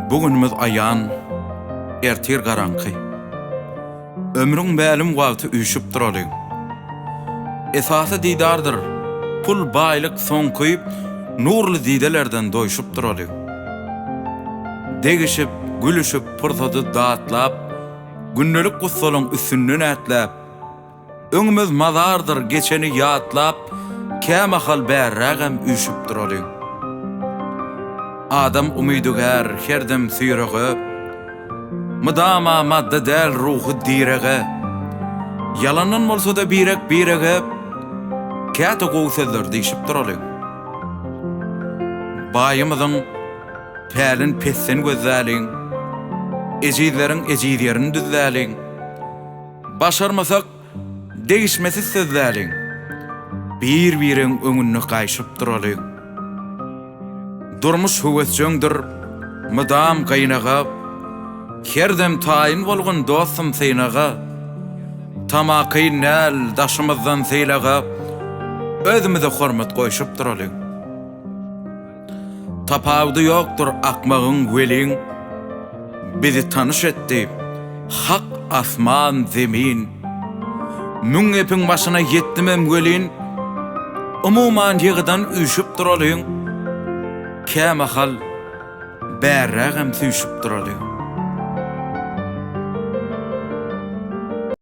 Bugünümüz ayan, ertir garanky. Ömrüň bälim wagty üýşüp duraly. Esasy didardyr. Pul baýlyk soňkyp, nurly didelerden doýşup duraly. Degişip, gülüşip, pursaty datlap, günnelik gussalaň üstünden ätläp, öňümüz mazardyr geçeni ýatlap, käme hal bärrägem üýşüp duraly. Adam umydugar, herdem süýrege, mydama madda däl ruhy direge, yalandan bolsa da birege, käte gowsazlar diýişip duraly. Baýymyzyň pälin pessen gözäliň, ejizleriň ejizlerini düzäliň, başarmasak değişmesi sözläliň, bir-biriň öňüne gaýşyp duraly. Durmuş hüwesçöňdir, mydam gaýnaga, herdem taýyn bolgan dostum seýnaga, tamaky näl daşymyzdan seýlaga, özümize hormat goýşyp duraly. Tapawdy ýokdur akmagyň welin, bizi tanış etdi, hak asman zemin. Müň epiň başyna ýetdimem welin, umuman ýygydan üýşüp duralyň, käme hal bärrägem süýşüp duraly.